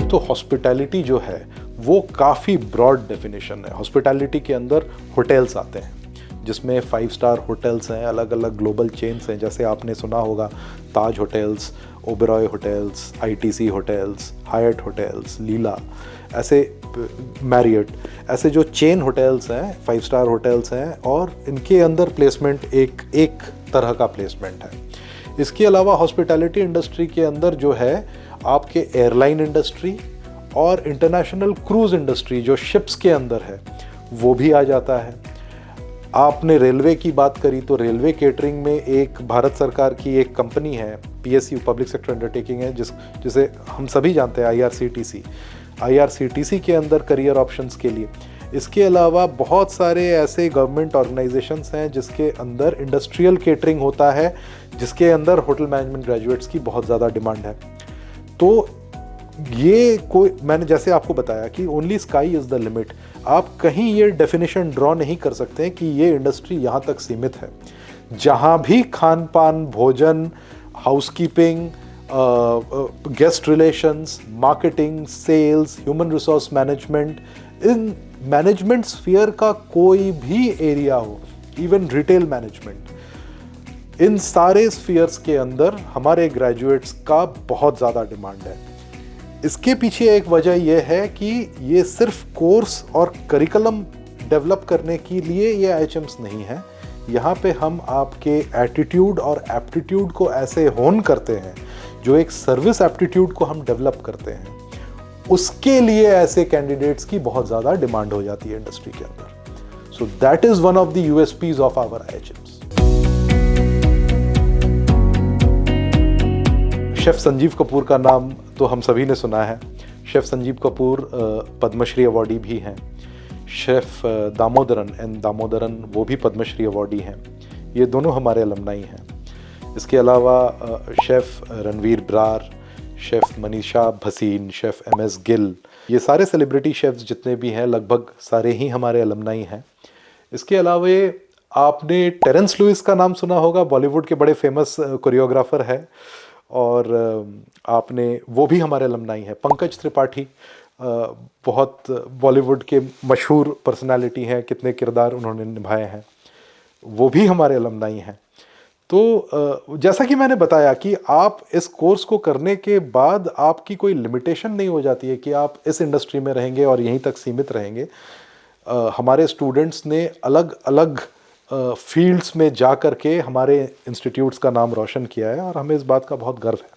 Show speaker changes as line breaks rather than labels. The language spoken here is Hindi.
एक तो हॉस्पिटैलिटी जो है वो काफ़ी ब्रॉड डेफिनेशन है। हॉस्पिटैलिटी के अंदर होटल्स आते हैं जिसमें 5 स्टार होटल्स हैं, अलग अलग ग्लोबल चेन्स हैं, जैसे आपने सुना होगा Taj hotels, Oberoi hotels, ITC hotels, Hyatt hotels, Leela, ऐसे मैरियट, ऐसे जो चेन होटल्स हैं, 5 स्टार होटल्स हैं, और इनके अंदर प्लेसमेंट एक तरह का प्लेसमेंट है। इसके अलावा हॉस्पिटैलिटी इंडस्ट्री के अंदर जो है आपके एयरलाइन इंडस्ट्री और इंटरनेशनल क्रूज़ इंडस्ट्री जो शिप्स के अंदर है वो भी आ जाता है। आपने रेलवे की बात करी तो रेलवे केटरिंग में एक भारत सरकार की एक कंपनी है, पीएसयू, पब्लिक सेक्टर अंडरटेकिंग है, जिसे हम सभी जानते हैं, आईआरसीटीसी के अंदर करियर ऑप्शंस के लिए। इसके अलावा बहुत सारे ऐसे गवर्नमेंट ऑर्गेनाइजेशंस हैं जिसके अंदर इंडस्ट्रियल केटरिंग होता है, जिसके अंदर होटल मैनेजमेंट ग्रेजुएट्स की बहुत ज़्यादा डिमांड है। तो ये कोई, मैंने जैसे आपको बताया कि only sky is the limit. आप कहीं ये डेफिनेशन ड्रॉ नहीं कर सकते कि ये इंडस्ट्री यहाँ तक सीमित है। जहाँ भी खान पान, भोजन, housekeeping, guest relations, marketing, sales, human resource management, in management sphere का कोई भी एरिया हो, इवन रिटेल मैनेजमेंट, इन सारे स्फीयर्स के अंदर हमारे ग्रेजुएट्स का बहुत ज़्यादा डिमांड है। इसके पीछे एक वजह यह है कि ये सिर्फ कोर्स और करिकुलम डेवलप करने के लिए ये आईएचएम्स नहीं है। यहाँ पे हम आपके एटीट्यूड और एप्टीट्यूड को ऐसे होन करते हैं, जो एक सर्विस एप्टीट्यूड को हम डेवलप करते हैं, उसके लिए ऐसे कैंडिडेट्स की बहुत ज़्यादा डिमांड हो जाती है इंडस्ट्री के अंदर। So that is one of the USPs of our IHMs. Chef Sanjeev Kapoor का नाम तो हम सभी ने सुना है। शेफ संजीव कपूर पद्मश्री अवॉर्डी भी हैं। शेफ दामोदरन वो भी पद्मश्री अवॉर्डी हैं। ये दोनों हमारे अलमनाई हैं। इसके अलावा chef Ranveer Brar, chef Manisha Bhasin, chef MS Gill, ये सारे सेलिब्रिटी शेफ्स जितने भी हैं लगभग सारे ही हमारे अलमनाई हैं। इसके अलावा आपने टेरेंस लुइस का नाम सुना होगा, बॉलीवुड के बड़े फेमस कोरियोग्राफर है, और आपने वो भी हमारे अलमनाई हैं। पंकज त्रिपाठी बहुत बॉलीवुड के मशहूर पर्सनालिटी हैं, कितने किरदार उन्होंने निभाए हैं, वो भी हमारे अलमनाई हैं। तो जैसा कि मैंने बताया कि आप इस कोर्स को करने के बाद आपकी कोई लिमिटेशन नहीं हो जाती है कि आप इस इंडस्ट्री में रहेंगे और यहीं तक सीमित रहेंगे। हमारे स्टूडेंट्स ने अलग अलग फील्ड्स में जा कर के हमारे इंस्टीट्यूट्स का नाम रोशन किया है और हमें इस बात का बहुत गर्व है।